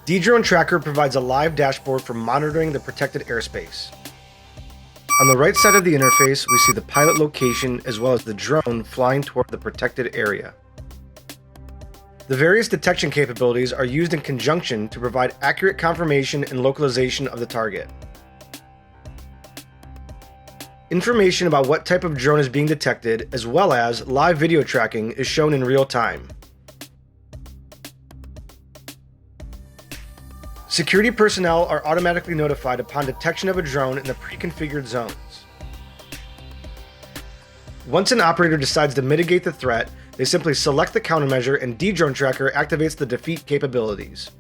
Dedrone Tracker provides a live dashboard for monitoring the protected airspace. On the right side of the interface, we see the pilot location as well as the drone flying toward the protected area. The various detection capabilities are used in conjunction to provide accurate confirmation and localization of the target. Information about what type of drone is being detected, as well as live video tracking, is shown in real time. Security personnel are automatically notified upon detection of a drone in the pre-configured zones. Once an operator decides to mitigate the threat, they simply select the countermeasure and Dedrone Tracker activates the defeat capabilities.